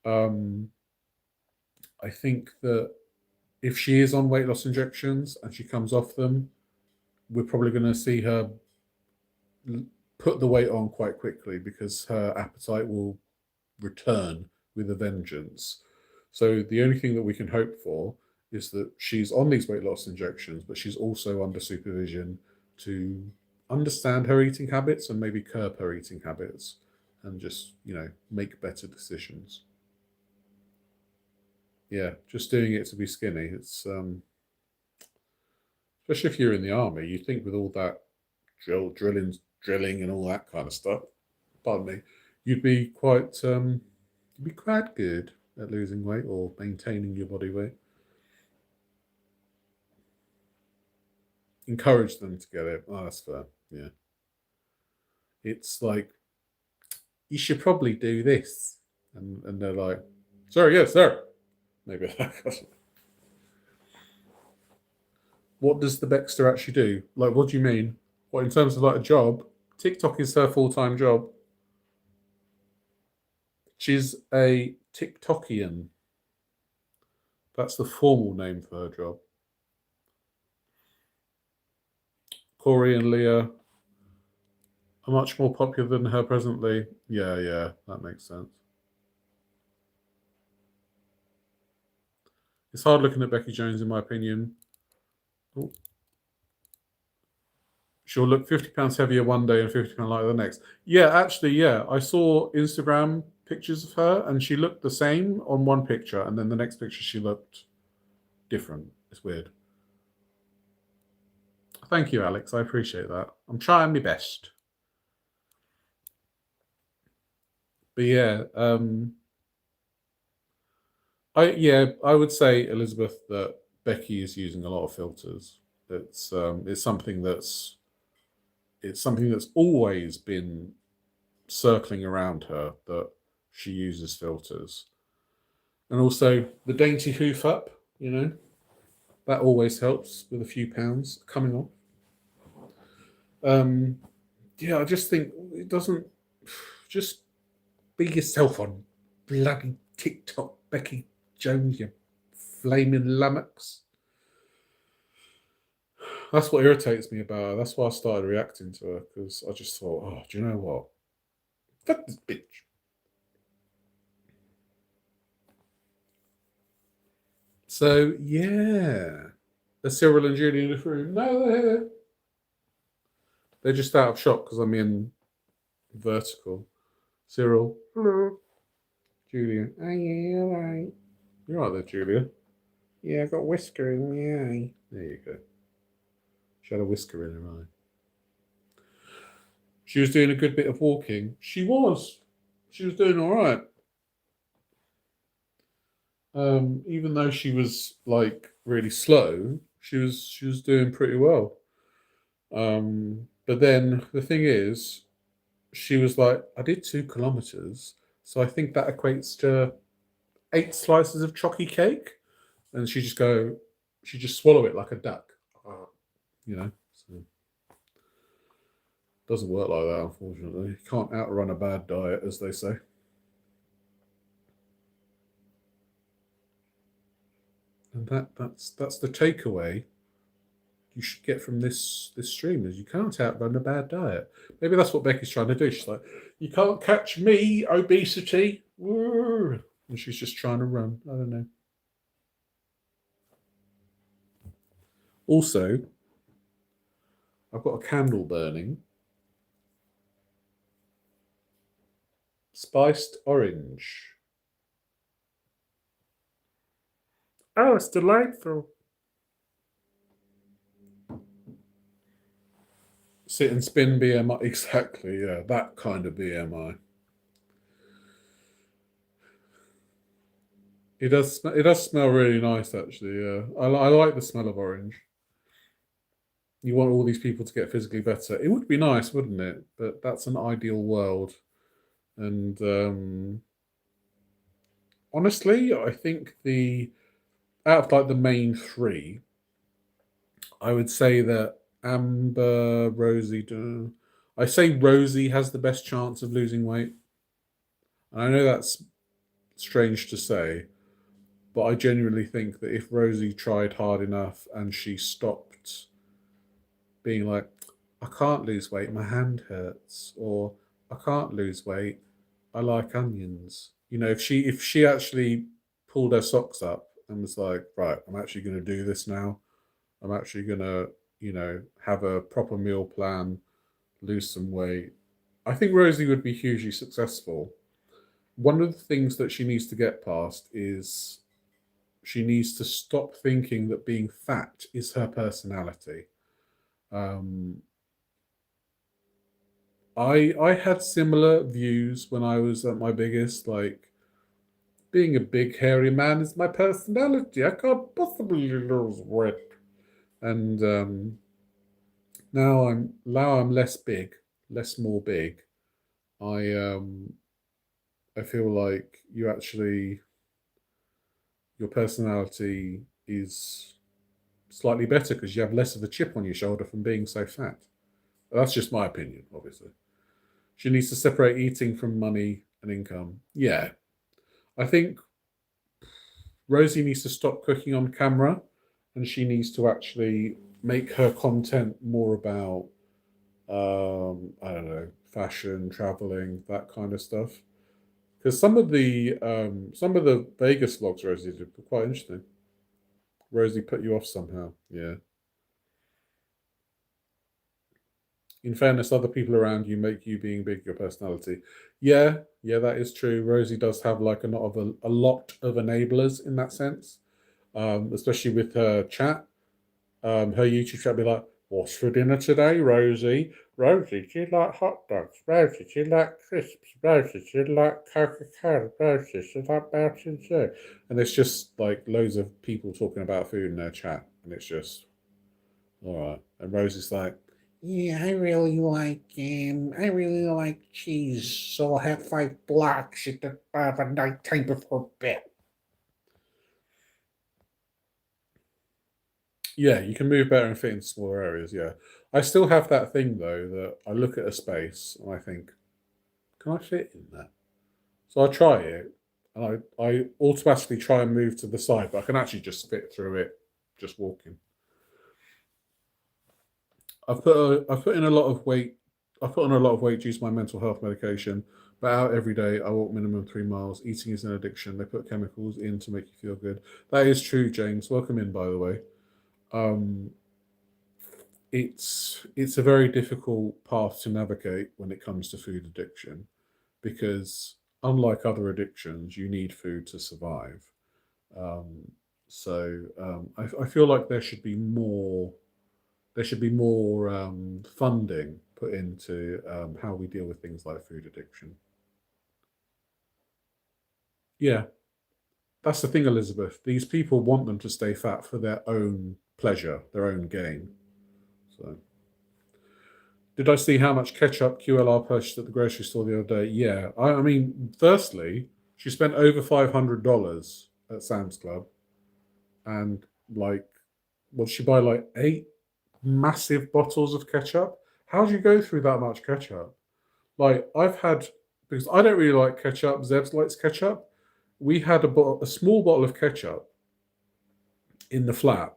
Um, I think that if she is on weight loss injections and she comes off them, we're probably going to see her put the weight on quite quickly because her appetite will return with a vengeance. So the only thing that we can hope for is that she's on these weight loss injections, but she's also under supervision to understand her eating habits and maybe curb her eating habits and just, make better decisions. Yeah, just doing it to be skinny. It's especially if you're in the army, you think with all that drilling and all that kind of stuff. Pardon me, you'd be quite good at losing weight or maintaining your body weight. Encourage them to get it. Oh, that's fair. Yeah, it's like you should probably do this, and they're like, "Sir, yes, sir." Maybe that. What does the Baxter actually do? Like, what do you mean? What in terms of like a job? TikTok is her full-time job. She's a TikTokian. That's the formal name for her job. Corey and Leah are much more popular than her presently. Yeah, that makes sense. It's hard looking at Becky Jones, in my opinion. Oh, she'll look £50 heavier one day and £50 lighter the next. Yeah, actually, yeah. I saw Instagram pictures of her and she looked the same on one picture, and then the next picture she looked different. It's weird. Thank you, Alex. I appreciate that. I'm trying my best. But yeah, I would say, Elizabeth, that Becky is using a lot of filters. It's something that's always been circling around her, that she uses filters. And also the dainty hoof up, that always helps with a few pounds coming off. Yeah, I just think it doesn't just be yourself on bloody TikTok, Becky Jones, you flaming lummox. That's what irritates me about her. That's why I started reacting to her, because I just thought, oh, do you know what? Fuck this bitch. So yeah, are Cyril and Julie in the room? No, they're just out of shot because I'm in vertical. Cyril, hello. Julia, oh yeah, all right. You're right there, Julia. Yeah, I got whisker in my eye. There you go. She had a whisker in her eye. She was doing a good bit of walking. She was. She was doing all right. Even though she was like really slow, she was doing pretty well. But then the thing is, she was like, I did 2 kilometers, so I think that equates to 8 slices of chalky cake, and she just swallow it like a duck, you know. So it doesn't work like that, unfortunately. You can't outrun a bad diet, as they say. And that's the takeaway you should get from this stream, is you can't outrun a bad diet. Maybe that's what Becky's trying to do. She's like, you can't catch me, obesity. And she's just trying to run. I don't know. Also, I've got a candle burning. Spiced orange. Oh, it's delightful. Sit and spin BMI. Exactly, yeah. That kind of BMI. It does smell really nice, actually, yeah. I like the smell of orange. You want all these people to get physically better. It would be nice, wouldn't it? But that's an ideal world. And honestly, I think the out of like the main three, I would say that Amber, Rosie, I say Rosie has the best chance of losing weight. And I know that's strange to say, but I genuinely think that if Rosie tried hard enough and she stopped being like, I can't lose weight, my hand hurts, or I can't lose weight, I like onions. If she actually pulled her socks up and was like, right, I'm actually going to do this now. I'm actually going to, have a proper meal plan, lose some weight. I think Rosie would be hugely successful. One of the things that she needs to get past is she needs to stop thinking that being fat is her personality. Um, I had similar views when I was at my biggest. Like, being a big hairy man is my personality. I can't possibly lose weight. And now I'm less big, less more big. I I feel like your personality is slightly better because you have less of a chip on your shoulder from being so fat. That's just my opinion, obviously. She needs to separate eating from money and income. Yeah. I think Rosie needs to stop cooking on camera and she needs to actually make her content more about, I don't know, fashion, traveling, that kind of stuff. Because some of the Vegas vlogs Rosie did were quite interesting. Rosie put you off somehow. Yeah. In fairness, other people around you make you being big your personality. Yeah, yeah, that is true. Rosie does have like a lot of enablers in that sense, especially with her chat. Her YouTube chat be like, "What's for dinner today, Rosie? Rosie, do you like hot dogs? Rosie, do you like crisps? Rosie, do you like Coca-Cola? Rosie, do you like Mountain Dew?" And it's just like loads of people talking about food in their chat, and it's just all right. And Rosie's like, "Yeah, I really like cheese, so I'll have 5 blocks at the night time before bed." Yeah, you can move better and fit in smaller areas. Yeah, I still have that thing though that I look at a space and I think, can I fit in that? So I try it, and I automatically try and move to the side, but I can actually just fit through it just walking. I've put in a lot of weight. I've put on a lot of weight due to my mental health medication. But out every day, I walk minimum 3 miles. Eating is an addiction. They put chemicals in to make you feel good. That is true, James. Welcome in, by the way. Um, it's a very difficult path to navigate when it comes to food addiction because unlike other addictions, you need food to survive. Um, so I feel like there should be more funding put into how we deal with things like food addiction. Yeah, that's the thing, Elizabeth. These people want them to stay fat for their own pleasure, their own gain. So, did I see how much ketchup QLR purchased at the grocery store the other day? Yeah, I mean, firstly, she spent over $500 at Sam's Club, and like, what did she buy? Like 8 massive bottles of ketchup. How do you go through that much ketchup? Like I've had because I don't really like ketchup. Zebs likes ketchup. We had a small bottle of ketchup in the flat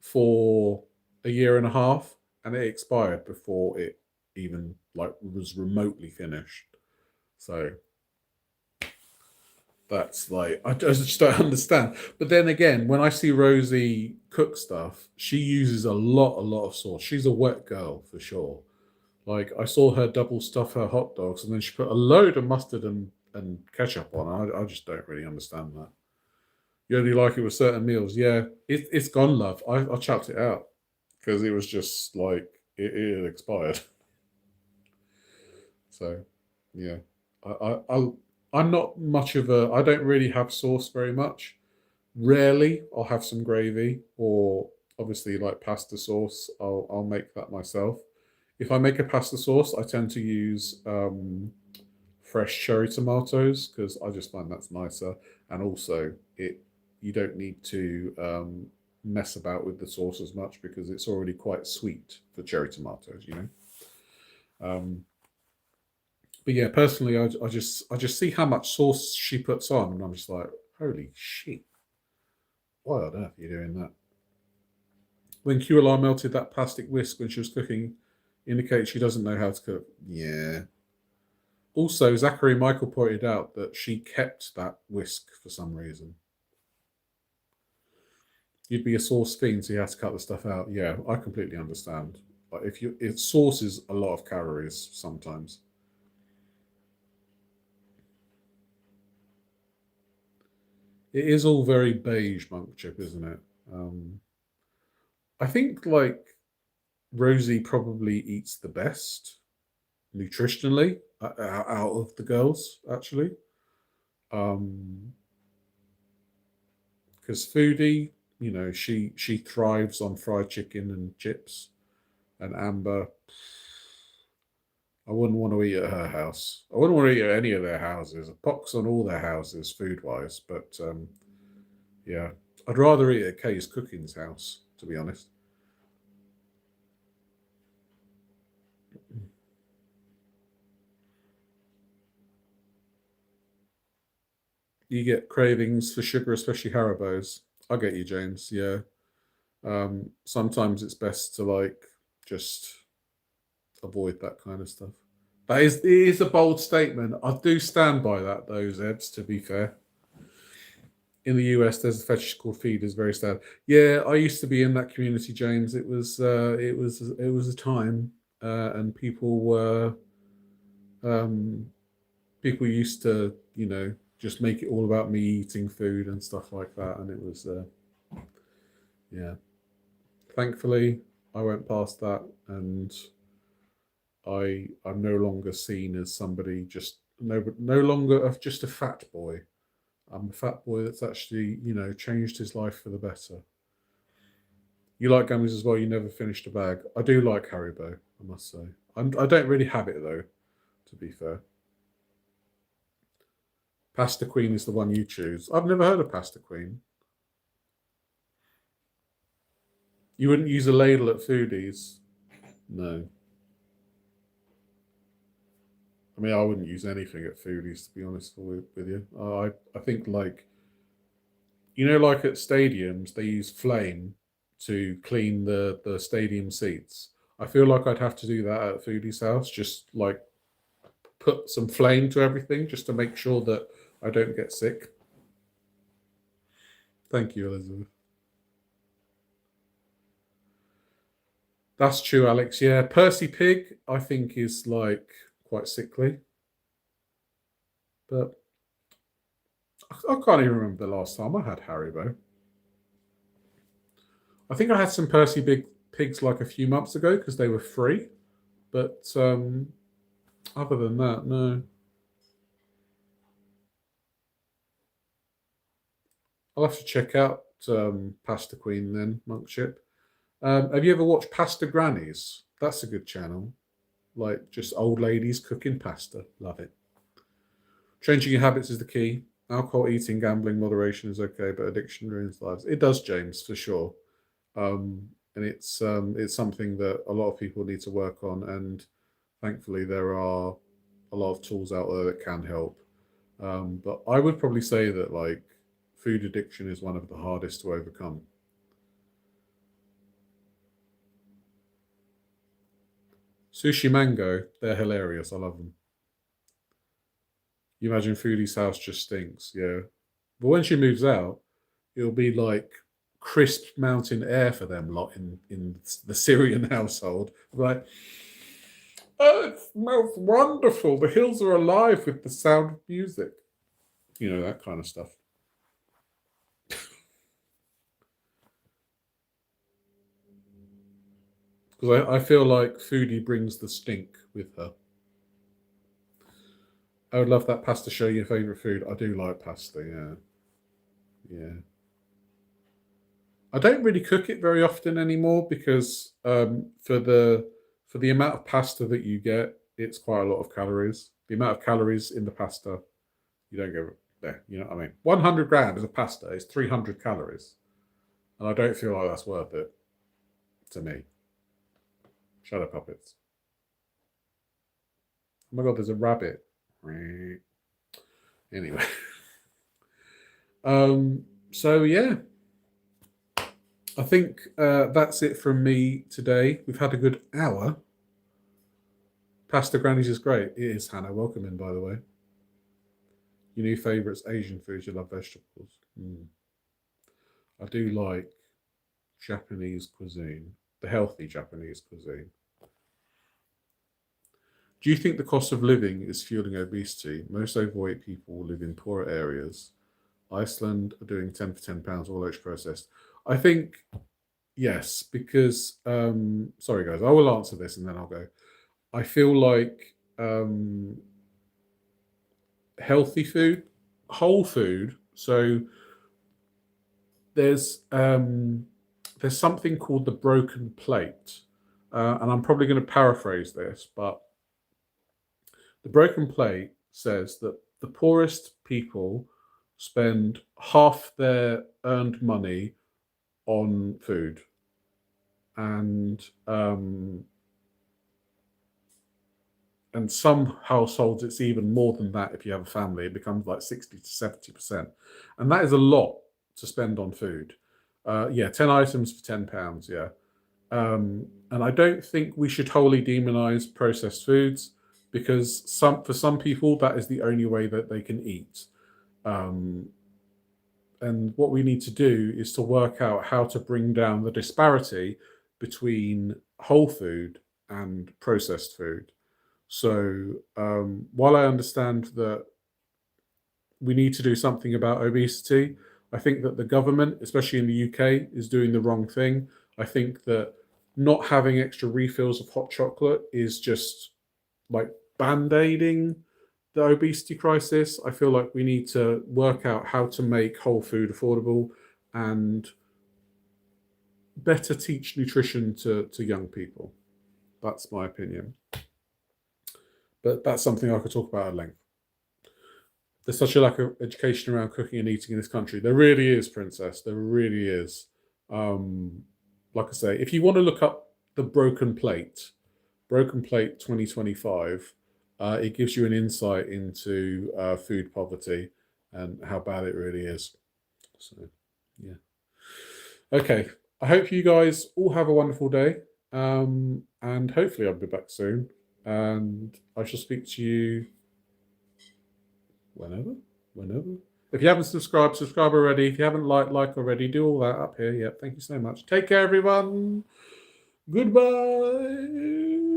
for a year and a half, and it expired before it even like was remotely finished. So that's like I just don't understand. But then again, when I see Rosie cook stuff, she uses a lot of sauce. She's a wet girl for sure. Like I saw her double stuff her hot dogs, and then she put a load of mustard and ketchup on. I just don't really understand that. You only like it with certain meals. Yeah, it's gone, love. I chucked it out because it was just like it had expired. So yeah, I'm not much of a. I don't really have sauce very much. Rarely I'll have some gravy or obviously like pasta sauce. I'll make that myself. If I make a pasta sauce, I tend to use fresh cherry tomatoes because I just find that's nicer. And also, it you don't need to mess about with the sauce as much because it's already quite sweet for cherry tomatoes. Um, but yeah, personally, I just see how much sauce she puts on, and I'm just like, holy shit, why on earth are you doing that? When QLR melted that plastic whisk when she was cooking, indicates she doesn't know how to cook. Yeah. Also, Zachary Michael pointed out that she kept that whisk for some reason. You'd be a sauce fiend, so you have to cut the stuff out. Yeah, I completely understand. But it sauce is a lot of calories sometimes. It is all very beige monk chip, isn't it? I think like Rosie probably eats the best nutritionally out of the girls, actually. Um, because Foodie, she thrives on fried chicken and chips, and Amber, I wouldn't want to eat at her house. I wouldn't want to eat at any of their houses. Pox on all their houses, food wise. But yeah, I'd rather eat at Kay's Cooking's house, to be honest. You get cravings for sugar, especially Haribo's. I get you, James. Yeah. Sometimes it's best to like just avoid that kind of stuff. It is a bold statement. I do stand by that, though, Zebs. To be fair, in the US, there's a fetish called feeders, very sad. Yeah, I used to be in that community, James. It was a time, and um, people used to just make it all about me eating food and stuff like that, and it was yeah. Thankfully, I went past that, and I'm no longer seen as somebody no longer of just a fat boy. I'm a fat boy that's actually changed his life for the better. You like gummies as well. You never finished a bag. I do like Haribo, I must say. I don't really have it though. To be fair, Pasta Queen is the one you choose. I've never heard of Pasta Queen. You wouldn't use a ladle at foodies? No. I mean, I wouldn't use anything at foodies, to be honest with you. I think like like at stadiums they use flame to clean the stadium seats. I feel like I'd have to do that at foodie's house, just like put some flame to everything, just to make sure that I don't get sick. Thank you, Elizabeth. That's true, Alex. Yeah, Percy Pig, I think is like quite sickly, but I can't even remember the last time I had Haribo. I think I had some Percy Big Pigs like a few months ago because they were free. But other than that, no. I'll have to check out Pasta Queen then, Monkship. Have you ever watched Pasta Grannies? That's a good channel. Like just old ladies cooking pasta. Love it. Changing your habits is the key. Alcohol, eating, gambling, moderation is okay, but addiction ruins lives. It does, James, for sure. And it's something that a lot of people need to work on. And thankfully, there are a lot of tools out there that can help. But I would probably say that like food addiction is one of the hardest to overcome. Sushi Mango, they're hilarious. I love them. You imagine Foodie's house just stinks, yeah. But when she moves out, it'll be like crisp mountain air for them lot in the Syrian household. Like, oh, it smells wonderful. The hills are alive with the sound of music. That kind of stuff. Because I feel like Foodie brings the stink with her. I would love that pasta show your favourite food. I do like pasta, yeah. Yeah. I don't really cook it very often anymore because for the amount of pasta that you get, it's quite a lot of calories. The amount of calories in the pasta, you don't get there. You know what I mean? 100 grams of pasta is 300 calories, and I don't feel like that's worth it to me. Shut up, puppets. Oh my god, there's a rabbit. Anyway, so yeah, I think that's it from me today. We've had a good hour. Pasta Grannies is great. It is, Hannah. Welcome in, by the way. Your new favourites, Asian foods. You love vegetables. I do like Japanese cuisine, the healthy Japanese cuisine. Do you think the cost of living is fueling obesity? Most overweight people live in poorer areas Iceland are doing 10 for £10, all extra processed. I think yes, because sorry guys, I will answer this and then I'll go. I feel like healthy food, whole food. So there's something called the broken plate, and I'm probably going to paraphrase this, but the broken plate says that the poorest people spend half their earned money on food, and and some households it's even more than that. If you have a family, it becomes like 60 to 70%, and that is a lot to spend on food. Yeah, 10 items for £10. Yeah. And I don't think we should wholly demonize processed foods, because for some people that is the only way that they can eat. Um, and what we need to do is to work out how to bring down the disparity between whole food and processed food. So while I understand that we need to do something about obesity, I think that the government, especially in the UK, is doing the wrong thing. I think that not having extra refills of hot chocolate is just like band-aiding the obesity crisis. I feel like we need to work out how to make whole food affordable and better teach nutrition to young people. That's my opinion. But that's something I could talk about at length. There's such a lack of education around cooking and eating in this country. There really is, Princess. There really is. Um, like I say, if you want to look up the Broken Plate 2025, it gives you an insight into food poverty and how bad it really is. So, yeah. Okay. I hope you guys all have a wonderful day. And hopefully I'll be back soon. And I shall speak to you whenever. If you haven't subscribed, subscribe already. If you haven't like already, do all that up here. Yeah, thank you so much. Take care, everyone. Goodbye.